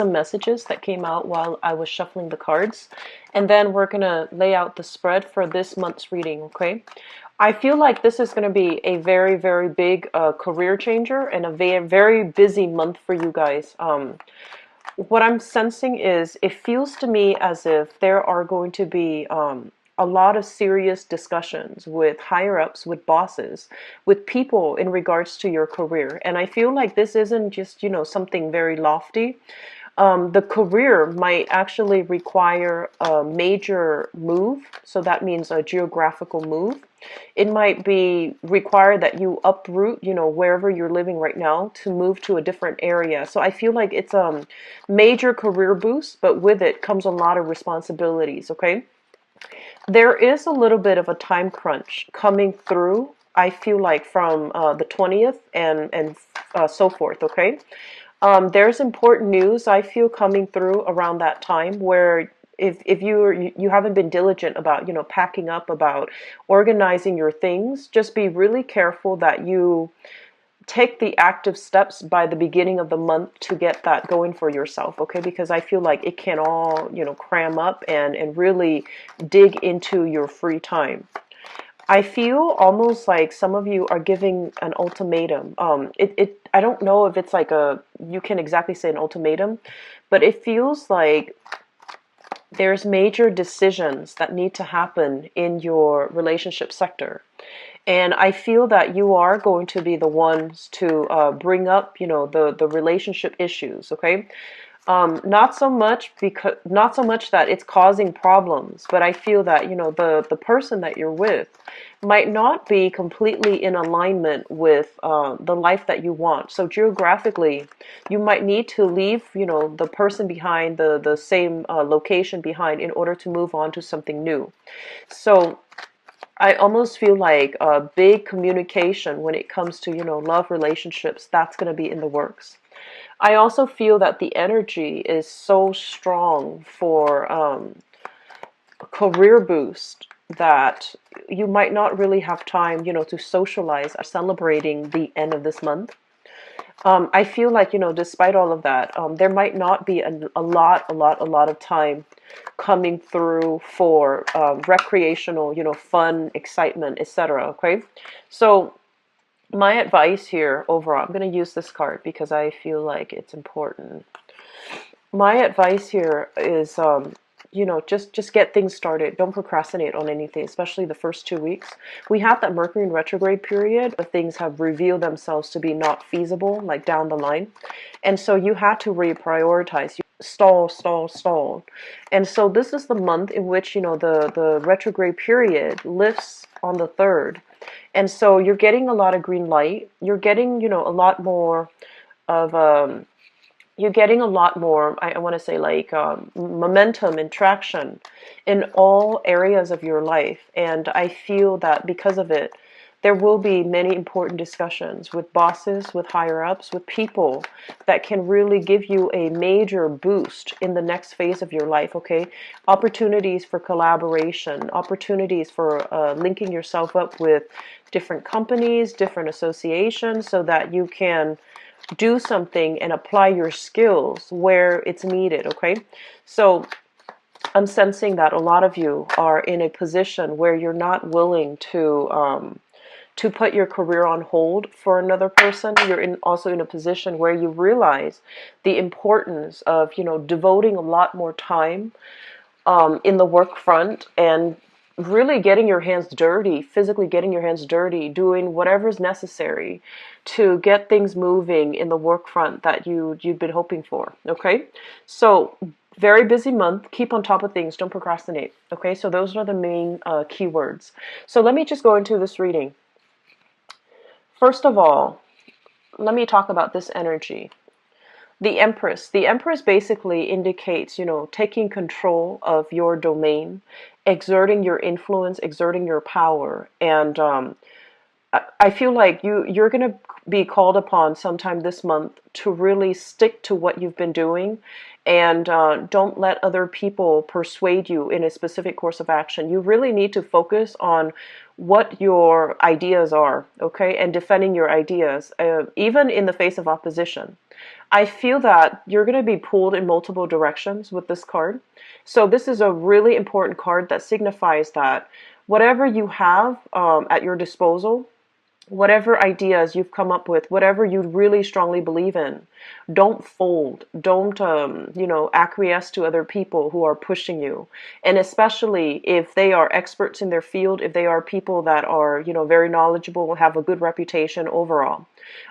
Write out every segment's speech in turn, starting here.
some messages that came out while I was shuffling the cards, and then we're gonna lay out the spread for this month's reading, okay? I feel like this is going to be a very, very big career changer and a very, very busy month for you guys. What I'm sensing is it feels to me as if there are going to be a lot of serious discussions with higher ups, with bosses, with people in regards to your career. And I feel like this isn't just, something very lofty. The career might actually require a major move. So that means a geographical move. It might be required that you uproot, wherever you're living right now to move to a different area. So I feel like it's a major career boost, but with it comes a lot of responsibilities, okay? There is a little bit of a time crunch coming through, I feel like, from the 20th and so forth, okay? There's important news I feel coming through around that time where if you haven't been diligent about packing up, about organizing your things, just be really careful that you take the active steps by the beginning of the month to get that going for yourself, okay? Because I feel like it can all cram up and really dig into your free time. I feel almost like some of you are giving an ultimatum. I don't know if it's like you can exactly say an ultimatum, but it feels like there's major decisions that need to happen in your relationship sector. And I feel that you are going to be the ones to bring up, the relationship issues, okay? Not so much that it's causing problems, but I feel that the person that you're with might not be completely in alignment with the life that you want. So geographically, you might need to leave the person behind, the same location behind, in order to move on to something new. So I almost feel like a big communication when it comes to love relationships, that's going to be in the works. I also feel that the energy is so strong for career boost that you might not really have time, to socialize or celebrating the end of this month. I feel like, despite all of that, there might not be a lot of time coming through for recreational, fun, excitement, etc. Okay, so my advice here overall, I'm going to use this card because I feel like it's important. My advice here is, just get things started. Don't procrastinate on anything, especially the first 2 weeks. We have that Mercury in retrograde period of things have revealed themselves to be not feasible, like down the line. And so you had to reprioritize. You stall. And so this is the month in which, the retrograde period lifts on the 3rd. And so you're getting a lot of green light. You're getting, a lot more of you're getting a lot more, I want to say, like momentum and traction in all areas of your life. And I feel that because of it, there will be many important discussions with bosses, with higher ups, with people that can really give you a major boost in the next phase of your life, okay? Opportunities for collaboration, opportunities for linking yourself up with different companies, different associations, so that you can do something and apply your skills where it's needed, okay? So I'm sensing that a lot of you are in a position where you're not willing to put your career on hold for another person. You're also in a position where you realize the importance of, devoting a lot more time in the work front and really getting your hands dirty, physically getting your hands dirty, doing whatever's necessary to get things moving in the work front that you've been hoping for, okay? So very busy month. Keep on top of things. Don't procrastinate, okay? So those are the main keywords. So let me just go into this reading. First of all, let me talk about this energy. The Empress. The Empress basically indicates, taking control of your domain, exerting your influence, exerting your power, and I feel like you're going to be called upon sometime this month to really stick to what you've been doing, and don't let other people persuade you in a specific course of action. You really need to focus on what your ideas are, okay, and defending your ideas, even in the face of opposition. I feel that you're going to be pulled in multiple directions with this card. So this is a really important card that signifies that whatever you have at your disposal, whatever ideas you've come up with, whatever you really strongly believe in, don't fold. Don't, acquiesce to other people who are pushing you. And especially if they are experts in their field, if they are people that are, very knowledgeable, have a good reputation overall.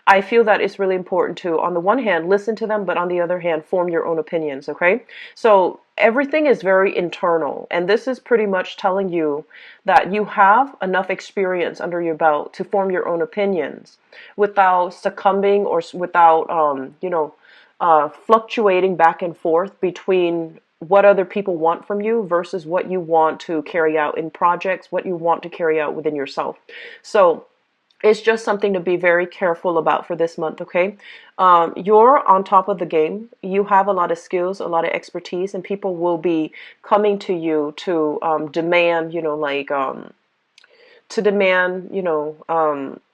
I feel that it's really important to, on the one hand, listen to them, but on the other hand, form your own opinions, okay? So everything is very internal, and this is pretty much telling you that you have enough experience under your belt to form your own opinions without succumbing or without, fluctuating back and forth between what other people want from you versus what you want to carry out in projects, what you want to carry out within yourself. So it's just something to be very careful about for this month, okay? You're on top of the game. You have a lot of skills, a lot of expertise, and people will be coming to you to demand,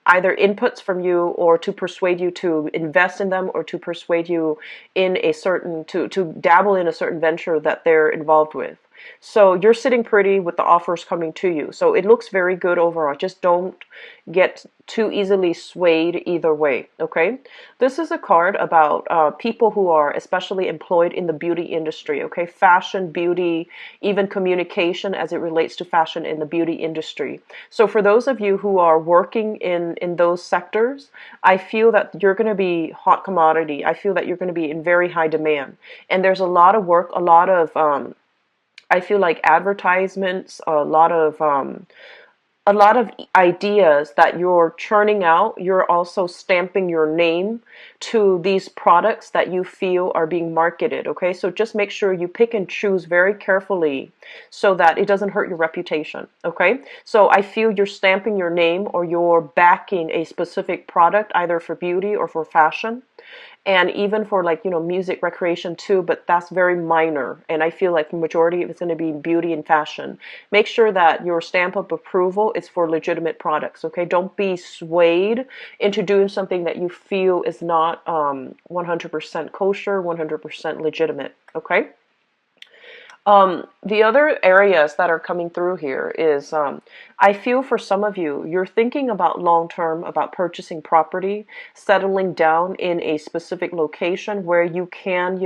either inputs from you, or to persuade you to invest in them, or to persuade you in a certain, to dabble in a certain venture that they're involved with. So you're sitting pretty with the offers coming to you. So it looks very good overall. Just don't get too easily swayed either way, okay? This is a card about people who are especially employed in the beauty industry, okay? Fashion, beauty, even communication as it relates to fashion in the beauty industry. So for those of you who are working in those sectors, I feel that you're going to be hot commodity. I feel that you're going to be in very high demand. And there's a lot of work, a lot of I feel like advertisements, a lot of ideas that you're churning out. You're also stamping your name to these products that you feel are being marketed, okay? So just make sure you pick and choose very carefully so that it doesn't hurt your reputation, okay? So I feel you're stamping your name, or you're backing a specific product, either for beauty or for fashion, and even for, like, music, recreation too, but that's very minor. And I feel like the majority of it's going to be beauty and fashion. Make sure that your stamp of approval is for legitimate products, okay? Don't be swayed into doing something that you feel is not 100% kosher, 100% legitimate, okay? The other areas that are coming through here is, I feel for some of you, you're thinking about long term, about purchasing property, settling down in a specific location where you can,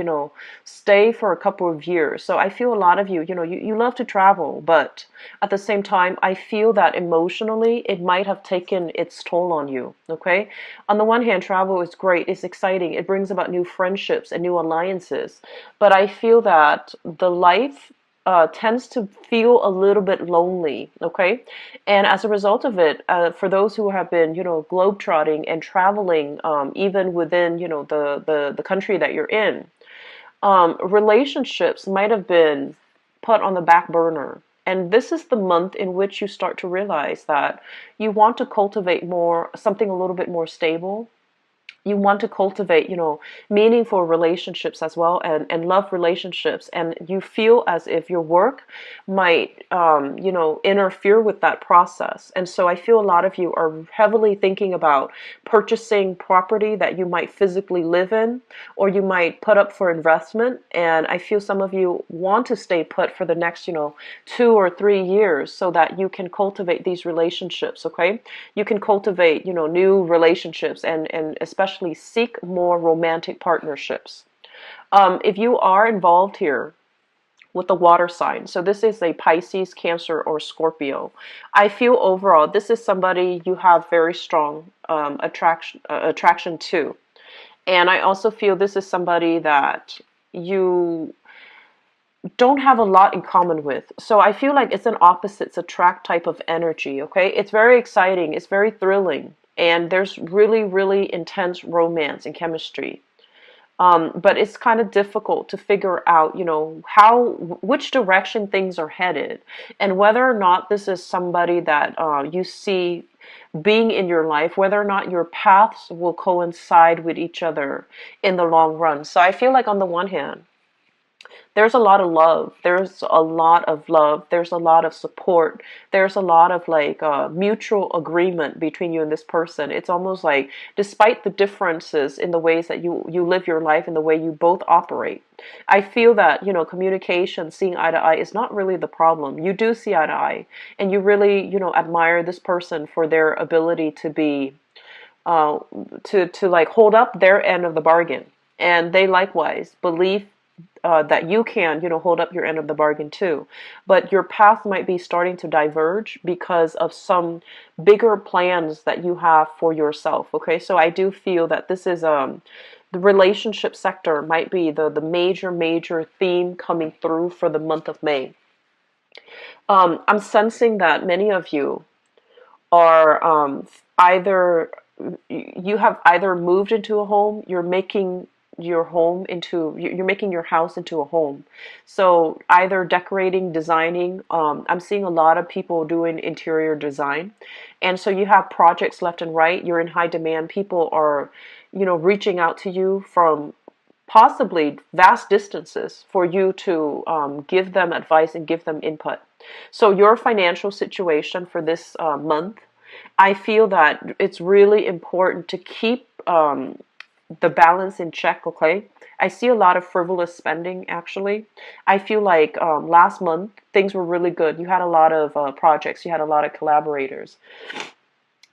stay for a couple of years. So I feel a lot of you, you love to travel, but at the same time, I feel that emotionally it might have taken its toll on you, okay? On the one hand, travel is great, it's exciting, it brings about new friendships and new alliances, but I feel that the life tends to feel a little bit lonely, okay? And as a result of it, for those who have been, globetrotting and traveling, even within, the country that you're in, relationships might have been put on the back burner. And this is the month in which you start to realize that you want to cultivate something a little bit more stable. You want to cultivate, meaningful relationships as well, and love relationships. And you feel as if your work might, interfere with that process. And so I feel a lot of you are heavily thinking about purchasing property that you might physically live in, or you might put up for investment. And I feel some of you want to stay put for the next, 2 or 3 years so that you can cultivate these relationships, okay? You can cultivate, new relationships, and especially seek more romantic partnerships. If you are involved here with the water sign, so this is a Pisces, Cancer, or Scorpio, I feel overall this is somebody you have very strong attraction to. And I also feel this is somebody that you don't have a lot in common with. So I feel like it's an opposites attract type of energy, okay? It's very exciting, it's very thrilling, and there's really, really intense romance and chemistry. But it's kind of difficult to figure out, which direction things are headed, and whether or not this is somebody that you see being in your life, whether or not your paths will coincide with each other in the long run. So I feel like on the one hand, there's a lot of love. There's a lot of love. There's a lot of support. There's a lot of like mutual agreement between you and this person. It's almost like, despite the differences in the ways that you live your life and the way you both operate, I feel that, communication, seeing eye to eye is not really the problem. You do see eye to eye, and you really, admire this person for their ability to be, to like hold up their end of the bargain. And they likewise believe that you can, hold up your end of the bargain too. But your path might be starting to diverge because of some bigger plans that you have for yourself. Okay, so I do feel that this is the relationship sector might be the major theme coming through for the month of May. I'm sensing that many of you are either you have either moved into a home, you're making you're making your house into a home. So either decorating, designing, I'm seeing a lot of people doing interior design. And so you have projects left and right, you're in high demand, people are, reaching out to you from possibly vast distances for you to give them advice and give them input. So your financial situation for this month, I feel that it's really important to keep the balance in check. Okay, I see a lot of frivolous spending actually. I feel like last month things were really good. You had a lot of projects, you had a lot of collaborators.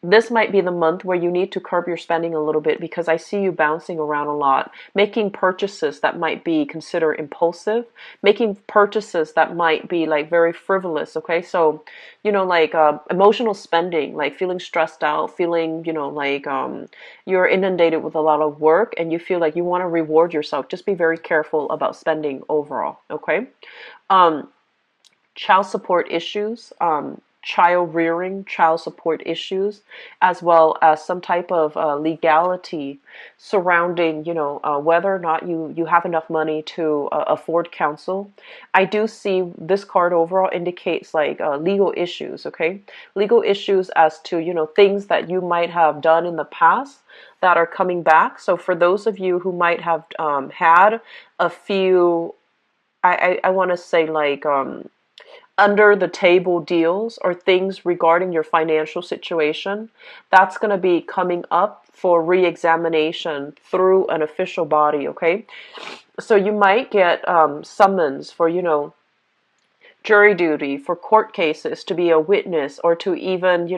This might be the month where you need to curb your spending a little bit, because I see you bouncing around a lot, making purchases that might be considered impulsive, making purchases that might be like very frivolous. Okay, so like emotional spending, like feeling stressed out, feeling like you're inundated with a lot of work and you feel like you want to reward yourself. Just be very careful about spending overall. Okay, child support issues, child rearing, child support issues, as well as some type of legality surrounding, whether or not you have enough money to afford counsel. I do see this card overall indicates like legal issues, okay? Legal issues as to, things that you might have done in the past that are coming back. So for those of you who might have had a few, I want to say like, under the table deals or things regarding your financial situation, that's going to be coming up for re-examination through an official body. Okay, so you might get summons for jury duty, for court cases, to be a witness, or to even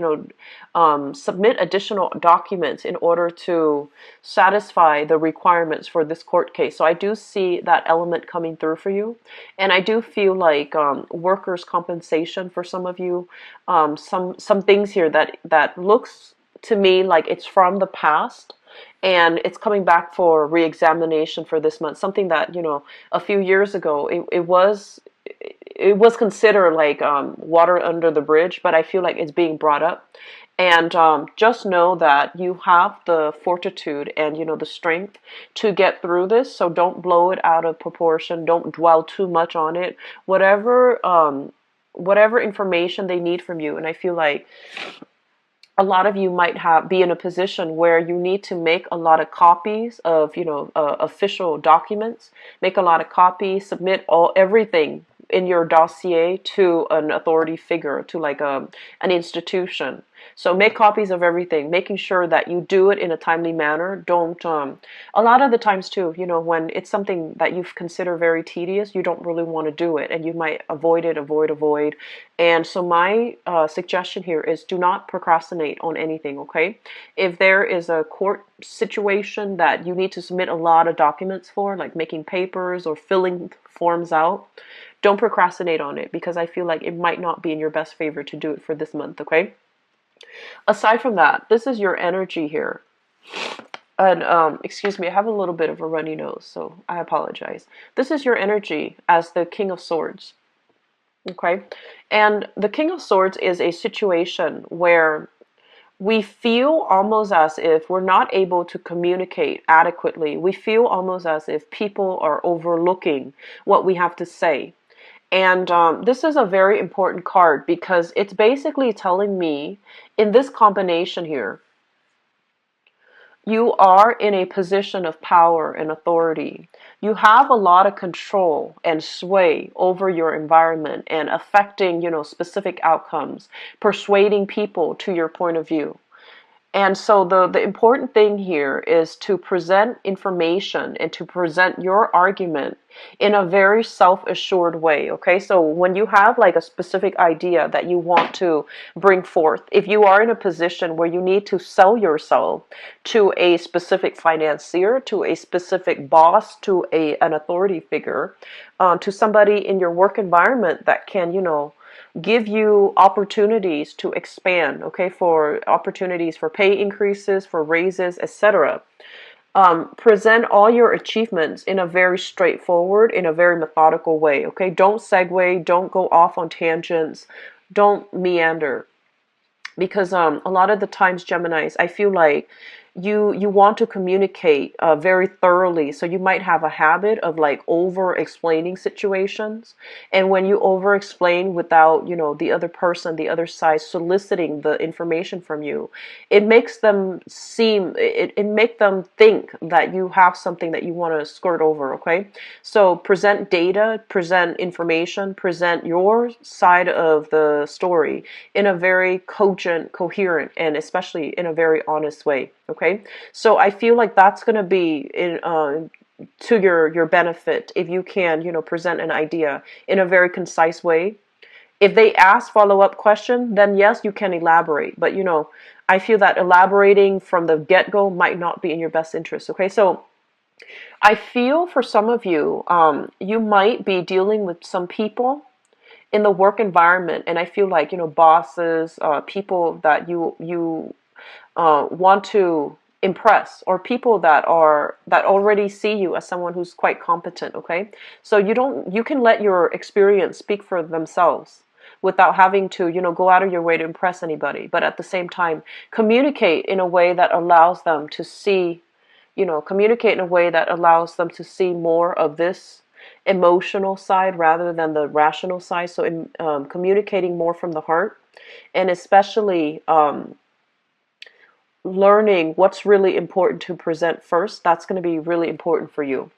submit additional documents in order to satisfy the requirements for this court case. So I do see that element coming through for you, and I do feel like workers' compensation for some of you, some things here that looks to me like it's from the past, and it's coming back for re-examination for this month. Something that a few years ago it was considered like water under the bridge, but I feel like it's being brought up. And just know that you have the fortitude and the strength to get through this. So don't blow it out of proportion. Don't dwell too much on it. Whatever information they need from you, and I feel like a lot of you might be in a position where you need to make a lot of copies of official documents, make a lot of copies, submit everything in your dossier to an authority figure, to like an institution. So make copies of everything, making sure that you do it in a timely manner. Don't, a lot of the times too, when it's something that you consider very tedious, you don't really want to do it, and you might avoid it, avoid. And so my suggestion here is do not procrastinate on anything, okay? If there is a court situation that you need to submit a lot of documents for, like making papers or filling forms out, don't procrastinate on it, because I feel like it might not be in your best favor to do it for this month, okay? Aside from that, this is your energy here. And excuse me, I have a little bit of a runny nose, so I apologize. This is your energy as the King of Swords, okay? And the King of Swords is a situation where we feel almost as if we're not able to communicate adequately. We feel almost as if people are overlooking what we have to say. And this is a very important card because it's basically telling me in this combination here, you are in a position of power and authority. You have a lot of control and sway over your environment and affecting, specific outcomes, persuading people to your point of view. And so the important thing here is to present information and to present your argument in a very self-assured way. Okay, so when you have like a specific idea that you want to bring forth, if you are in a position where you need to sell yourself to a specific financier, to a specific boss, to an authority figure, to somebody in your work environment that can, give you opportunities to expand, okay, for opportunities for pay increases, for raises, etc. Present all your achievements in a very straightforward, in a very methodical way, okay? Don't segue, don't go off on tangents, don't meander. Because a lot of the times, Geminis, I feel like you want to communicate very thoroughly, so you might have a habit of like over explaining situations, and when you over explain without the other person, the other side soliciting the information from you, it makes them it make them think that you have something that you want to skirt over. Okay, so present data, present information, present your side of the story in a very cogent, coherent, and especially in a very honest way. Okay, so I feel like that's going to be to your benefit if you can, present an idea in a very concise way. If they ask follow-up question, then yes, you can elaborate. But I feel that elaborating from the get-go might not be in your best interest. Okay, so I feel for some of you, you might be dealing with some people in the work environment, and I feel like bosses, people that you want to impress, or people that already see you as someone who's quite competent. Okay, so you can let your experience speak for themselves without having to go out of your way to impress anybody, but at the same time communicate in a way that allows them to see communicate in a way that allows them to see more of this emotional side rather than the rational side. So communicating more from the heart, and especially learning what's really important to present first. That's going to be really important for you.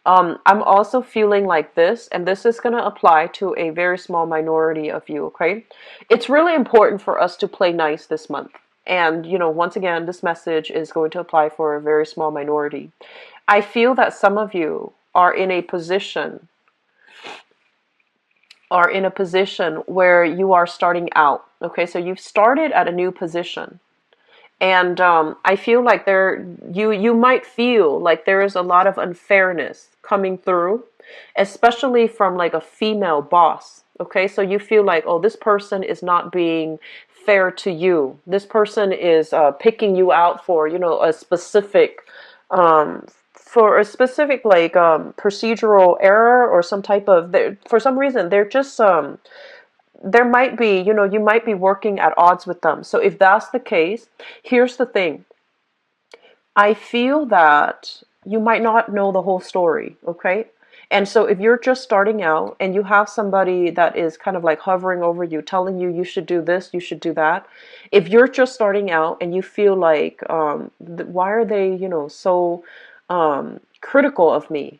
I'm also feeling like this, and this is going to apply to a very small minority of you, okay? It's really important for us to play nice this month. And, once again, this message is going to apply for a very small minority. I feel that some of you are in a position where you are starting out, okay? So you've started at a new position. And I feel like you might feel like there is a lot of unfairness coming through, especially from like a female boss. Okay, so you feel like, oh, this person is not being fair to you. This person is picking you out for a specific like procedural error or some type of. For some reason they're just there might be, you might be working at odds with them. So if that's the case, here's the thing. I feel that you might not know the whole story, okay? And so if you're just starting out and you have somebody that is kind of like hovering over you, telling you you should do this, you should do that. If you're just starting out and you feel like, why are they, so critical of me?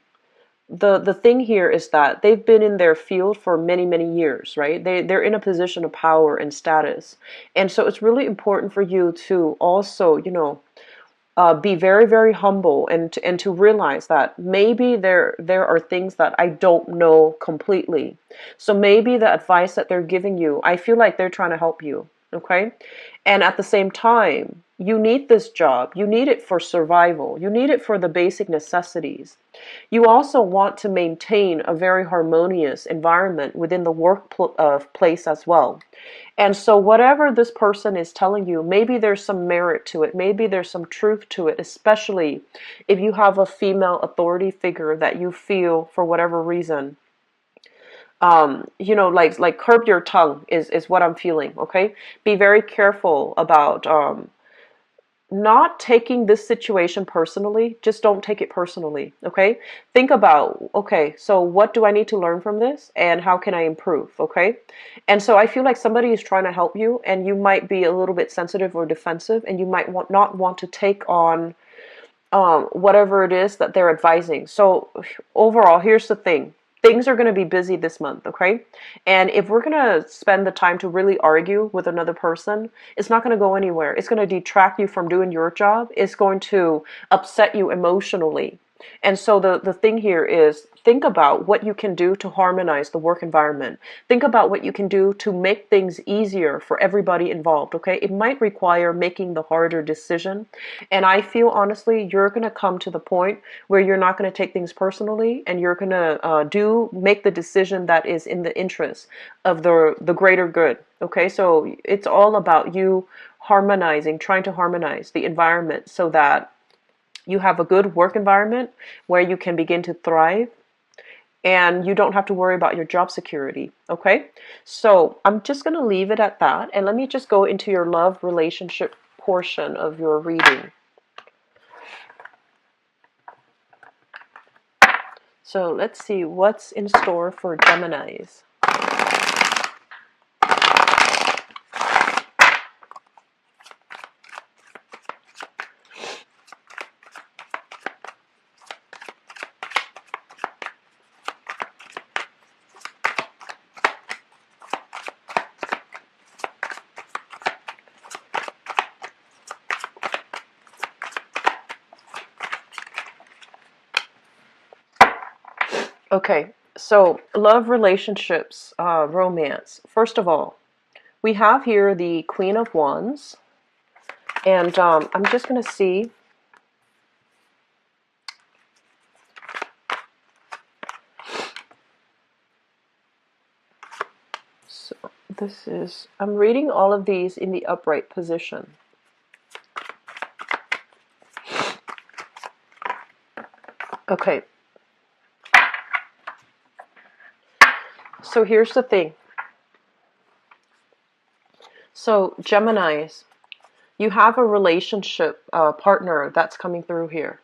The thing here is that they've been in their field for many, many years, right? They're in a position of power and status. And so it's really important for you to also, be very, very humble and to realize that maybe there are things that I don't know completely. So maybe the advice that they're giving you, I feel like they're trying to help you, okay? And at the same time, you need this job. You need it for survival. You need it for the basic necessities. You also want to maintain a very harmonious environment within the workplace as well. And so whatever this person is telling you, maybe there's some merit to it. Maybe there's some truth to it, especially if you have a female authority figure that you feel, for whatever reason, You know, like curb your tongue is what I'm feeling. Okay, be very careful about not taking this situation personally. Just don't take it personally. Okay, think about, okay, so what do I need to learn from this and how can I improve? Okay, and so I feel like somebody is trying to help you and you might be a little bit sensitive or defensive, and you might not want to take on whatever it is that they're advising. So overall, here's the thing. Things are going to be busy this month, okay? And if we're going to spend the time to really argue with another person, it's not going to go anywhere. It's going to detract you from doing your job. It's going to upset you emotionally. And so the thing here is, think about what you can do to harmonize the work environment. Think about what you can do to make things easier for everybody involved, okay? It might require making the harder decision. And I feel honestly, you're going to come to the point where you're not going to take things personally, and you're going to make the decision that is in the interest of the greater good, okay? So it's all about you harmonizing, trying to harmonize the environment so that you have a good work environment where you can begin to thrive and you don't have to worry about your job security. Okay, so I'm just going to leave it at that, and let me just go into your love relationship portion of your reading. So let's see what's in store for Geminis. Okay, so love, relationships, romance. First of all, we have here the Queen of Wands, and I'm just going to see. So this is, I'm reading all of these in the upright position. Okay. So here's the thing. So Geminis, you have a relationship partner that's coming through here.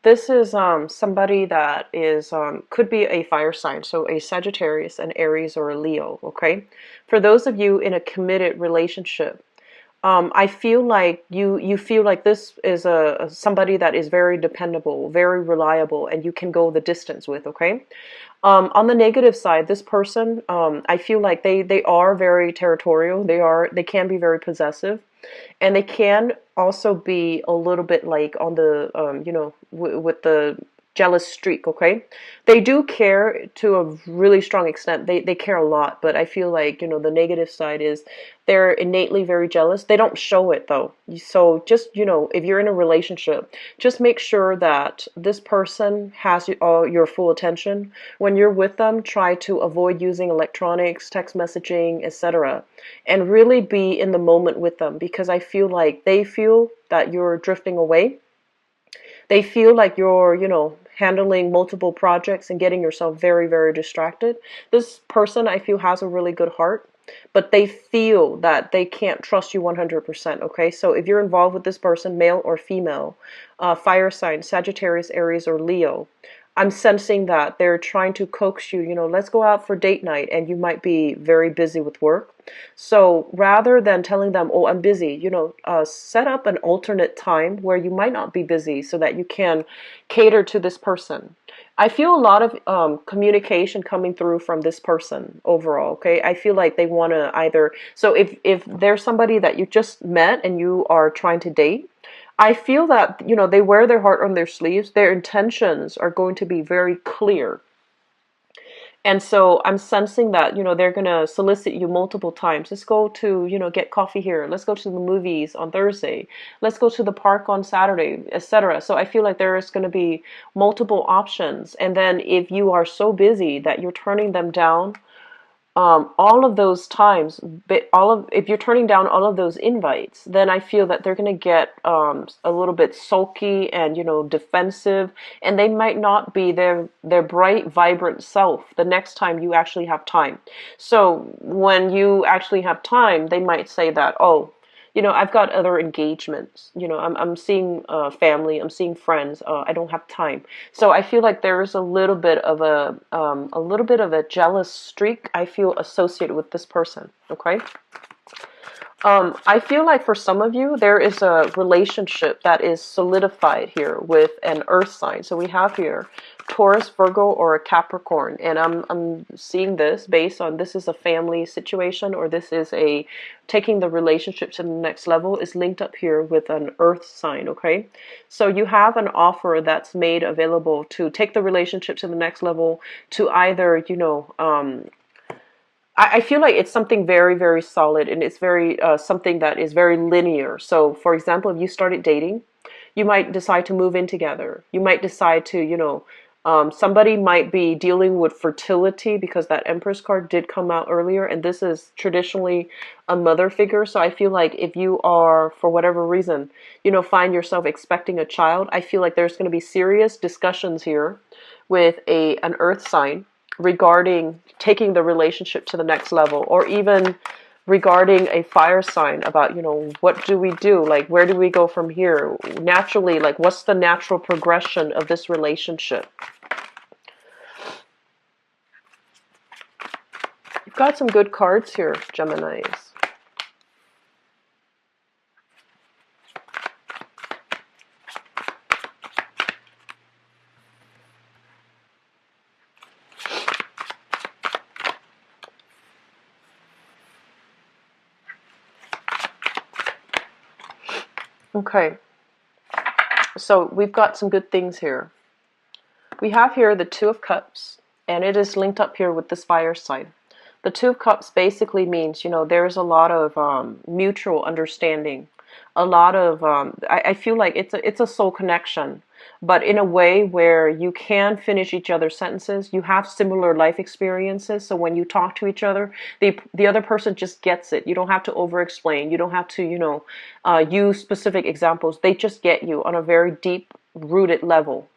This is somebody that is could be a fire sign, so a Sagittarius, an Aries, or a Leo. Okay, for those of you in a committed relationship, I feel like you feel like this is a somebody that is very dependable, very reliable, and you can go the distance with. Okay, on the negative side, this person, I feel like they are very territorial. They can be very possessive, and they can also be a little bit like on the with the jealous streak. Okay, they do care to a really strong extent. They care a lot, but I feel like the negative side is they're innately very jealous. They don't show it though. So just if you're in a relationship, just make sure that this person has all your full attention. When you're with them, try to avoid using electronics, text messaging, etc., and really be in the moment with them, because I feel like they feel that you're drifting away. They feel like you're, handling multiple projects and getting yourself very, very distracted. This person, I feel, has a really good heart, but they feel that they can't trust you 100%. Okay, so if you're involved with this person, male or female, fire sign, Sagittarius, Aries, or Leo, I'm sensing that they're trying to coax you, let's go out for date night, and you might be very busy with work. So rather than telling them, oh, I'm busy, set up an alternate time where you might not be busy so that you can cater to this person. I feel a lot of communication coming through from this person overall, okay? I feel like they want to either, so if there's somebody that you just met and you are trying to date, I feel that, they wear their heart on their sleeves. Their intentions are going to be very clear. And so I'm sensing that, they're going to solicit you multiple times. Let's go to, get coffee here. Let's go to the movies on Thursday. Let's go to the park on Saturday, etc. So I feel like there is going to be multiple options. And then if you are so busy that you're turning them down, all of those times, if you're turning down all of those invites, then I feel that they're going to get a little bit sulky and defensive, and they might not be their bright, vibrant self the next time you actually have time. So when you actually have time, they might say that, oh, I've got other engagements. I'm seeing family, I'm seeing friends. I don't have time. So I feel like there's a little bit of a jealous streak I feel associated with this person. Okay. I feel like for some of you, there is a relationship that is solidified here with an earth sign. So we have here Taurus, Virgo, or a Capricorn. And I'm seeing this based on this is a family situation, or this is a taking the relationship to the next level is linked up here with an earth sign. Okay. So you have an offer that's made available to take the relationship to the next level, to either, I feel like it's something very, very solid, and it's very something that is very linear. So, for example, if you started dating, you might decide to move in together. You might decide to, somebody might be dealing with fertility because that Empress card did come out earlier, and this is traditionally a mother figure. So I feel like if you are, for whatever reason, find yourself expecting a child, I feel like there's going to be serious discussions here with an earth sign regarding taking the relationship to the next level, or even regarding a fire sign about, what do we do? Like, where do we go from here? Naturally, like, what's the natural progression of this relationship? You've got some good cards here, Geminis. Okay, so we've got some good things here. We have here the Two of Cups, and it is linked up here with this fire sign. The Two of Cups basically means, there's a lot of mutual understanding. A lot of, I feel like it's a soul connection, but in a way where you can finish each other's sentences. You have similar life experiences, so when you talk to each other, the other person just gets it. You don't have to over-explain. You don't have to, use specific examples. They just get you on a very deep-rooted level.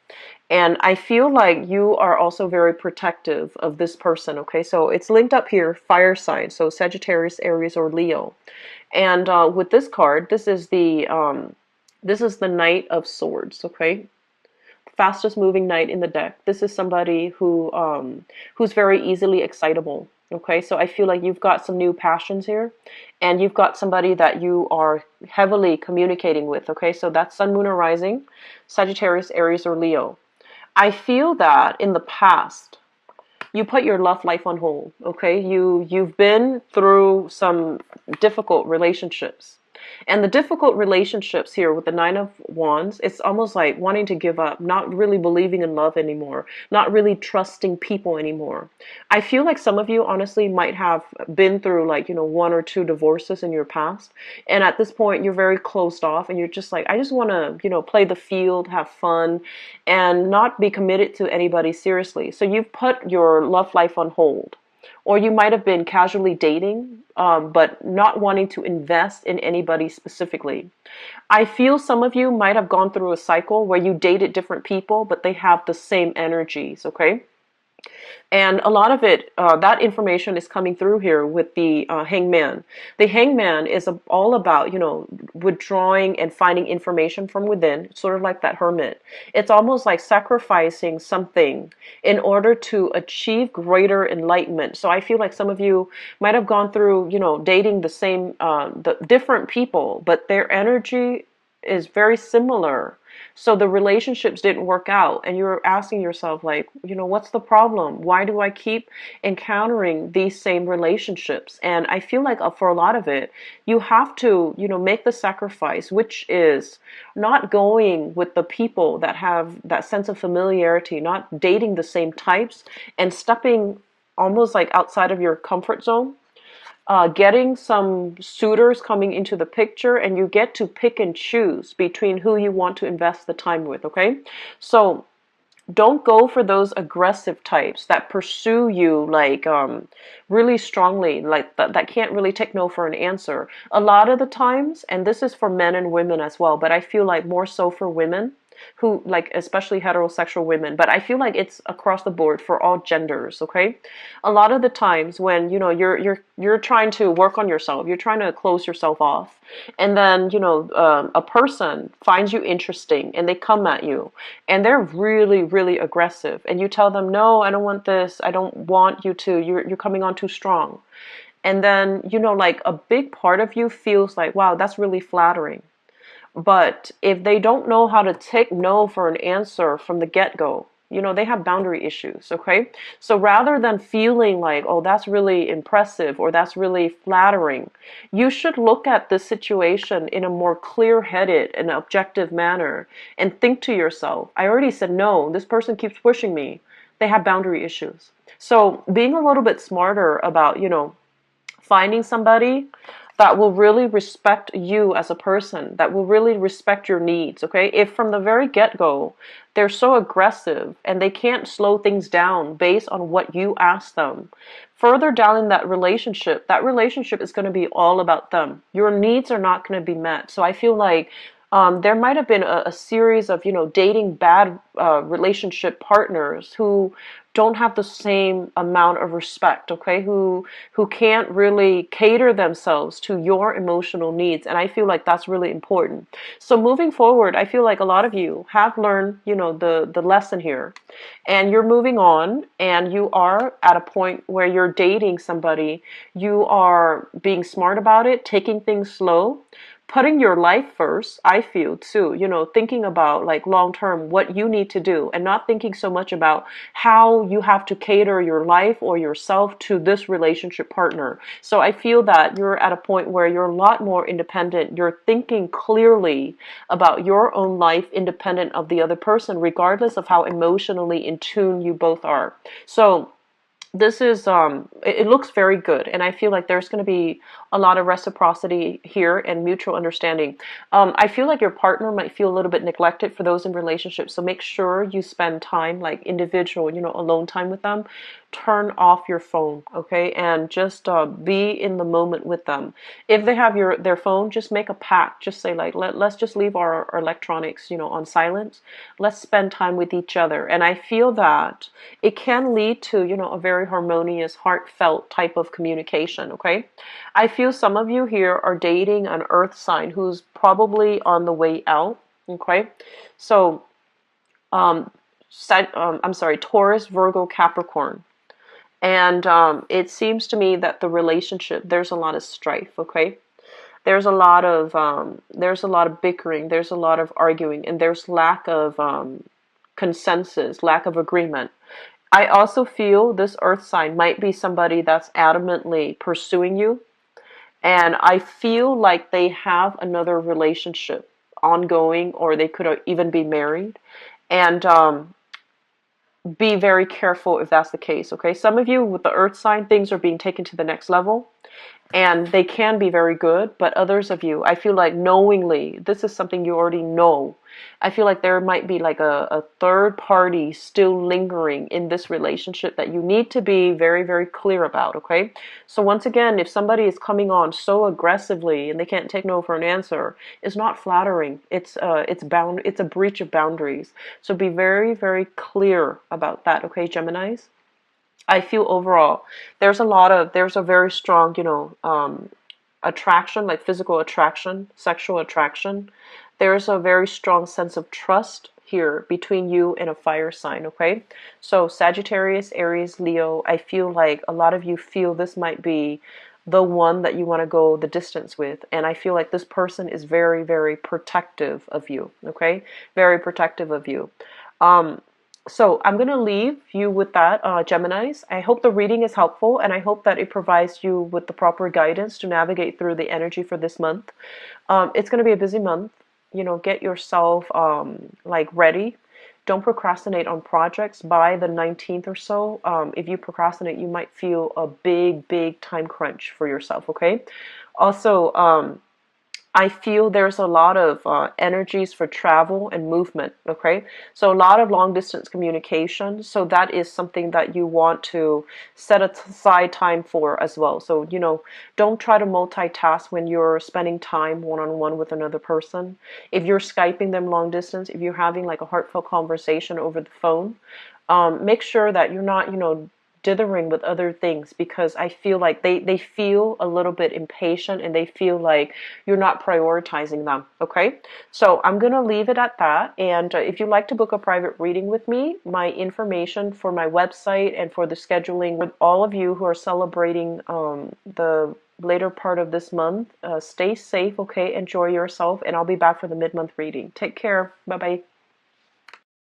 And I feel like you are also very protective of this person, okay? So it's linked up here, fire sign, so Sagittarius, Aries, or Leo. And with this card, this is the Knight of Swords, okay? Fastest moving knight in the deck. This is somebody who's very easily excitable. Okay, so I feel like you've got some new passions here, and you've got somebody that you are heavily communicating with. Okay, so that's Sun, Moon, or Rising, Sagittarius, Aries, or Leo. I feel that in the past, you put your love life on hold. Okay, you've been through some difficult relationships. And the difficult relationships here with the Nine of Wands, it's almost like wanting to give up, not really believing in love anymore, not really trusting people anymore. I feel like some of you honestly might have been through like, one or two divorces in your past. And at this point, you're very closed off, and you're just like, I just want to, play the field, have fun, and not be committed to anybody seriously. So you've put your love life on hold. Or you might have been casually dating, but not wanting to invest in anybody specifically. I feel some of you might have gone through a cycle where you dated different people, but they have the same energies, okay? And a lot of it, that information is coming through here with the hangman. The hangman is all about, withdrawing and finding information from within, sort of like that hermit. It's almost like sacrificing something in order to achieve greater enlightenment. So I feel like some of you might have gone through, dating the different people, but their energy is very similar. So the relationships didn't work out, and you're asking yourself, like, what's the problem? Why do I keep encountering these same relationships? And I feel like for a lot of it, you have to, make the sacrifice, which is not going with the people that have that sense of familiarity, not dating the same types, and stepping almost like outside of your comfort zone. Getting some suitors coming into the picture, and you get to pick and choose between who you want to invest the time with, okay? So don't go for those aggressive types that pursue you like really strongly, like that can't really take no for an answer. A lot of the times, and this is for men and women as well, but I feel like more so for women who like, especially heterosexual women, but I feel like it's across the board for all genders, okay? A lot of the times when, you know, you're trying to work on yourself, you're trying to close yourself off, and then, you know, a person finds you interesting and they come at you and they're really, really aggressive, and you tell them, no, I don't want this, I don't want you to, you're coming on too strong. And then, you know, like a big part of you feels like, wow, that's really flattering. But if they don't know how to take no for an answer from the get-go, you know, they have boundary issues, okay? So rather than feeling like, oh, that's really impressive or that's really flattering, you should look at this situation in a more clear-headed and objective manner and think to yourself, I already said no, this person keeps pushing me. They have boundary issues. So being a little bit smarter about, you know, finding somebody that will really respect you as a person, that will really respect your needs, okay? If from the very get-go, they're so aggressive and they can't slow things down based on what you ask them, further down in that relationship is going to be all about them. Your needs are not going to be met. So I feel like there might have been a series of, you know, dating bad relationship partners who don't have the same amount of respect, okay? Who can't really cater themselves to your emotional needs, and I feel like that's really important. So moving forward, I feel like a lot of you have learned, you know, the lesson here, and you're moving on, and you are at a point where you're dating somebody. You are being smart about it, taking things slow, putting your life first, I feel too, you know, thinking about like long term what you need to do and not thinking so much about how you have to cater your life or yourself to this relationship partner. So I feel that you're at a point where you're a lot more independent. You're thinking clearly about your own life independent of the other person, regardless of how emotionally in tune you both are. So this is it looks very good, and I feel like there's going to be a lot of reciprocity here and mutual understanding. I feel like your partner might feel a little bit neglected for those in relationships, so make sure you spend time like individual, you know, alone time with them. Turn off your phone, okay, and just be in the moment with them. If they have their phone, just make a pact. Just say like, let's just leave our electronics, you know, on silent. Let's spend time with each other. And I feel that it can lead to, you know, a very harmonious, heartfelt type of communication, okay? I feel some of you here are dating an earth sign who's probably on the way out, okay? So, I'm sorry, Taurus, Virgo, Capricorn. And it seems to me that the relationship, there's a lot of strife, okay? There's a lot of bickering, there's a lot of arguing, and there's lack of consensus, lack of agreement. I also feel this earth sign might be somebody that's adamantly pursuing you, and I feel like they have another relationship ongoing, or they could even be married. And be very careful if that's the case, okay? Some of you with the earth sign, things are being taken to the next level, and they can be very good, but others of you, I feel like knowingly, this is something you already know. I feel like there might be like a third party still lingering in this relationship that you need to be very, very clear about, okay? So once again, if somebody is coming on so aggressively and they can't take no for an answer, it's not flattering. It's a breach of boundaries. So be very, very clear about that, okay, Geminis? I feel overall there's a very strong, you know, attraction, like physical attraction, sexual attraction. There's a very strong sense of trust here between you and a fire sign, okay? So Sagittarius, Aries, Leo, I feel like a lot of you feel this might be the one that you want to go the distance with. And I feel like this person is very, very protective of you, okay? Very protective of you. So I'm going to leave you with that, Geminis. I hope the reading is helpful, and I hope that it provides you with the proper guidance to navigate through the energy for this month. It's going to be a busy month. You know, get yourself like ready. Don't procrastinate on projects by the 19th or so. If you procrastinate, you might feel a big, big time crunch for yourself, okay? Also, I feel there's a lot of energies for travel and movement, okay? So a lot of long distance communication. So that is something that you want to set aside time for as well. So, don't try to multitask when you're spending time one-on-one with another person. If you're Skyping them long distance, if you're having like a heartfelt conversation over the phone, make sure that you're not, dithering with other things, because I feel like they feel a little bit impatient and they feel like you're not prioritizing them. Okay, so I'm gonna leave it at that. And if you'd like to book a private reading with me, my information for my website and for the scheduling with all of you who are celebrating the later part of this month, stay safe. Okay, enjoy yourself, and I'll be back for the mid-month reading. Take care. Bye bye.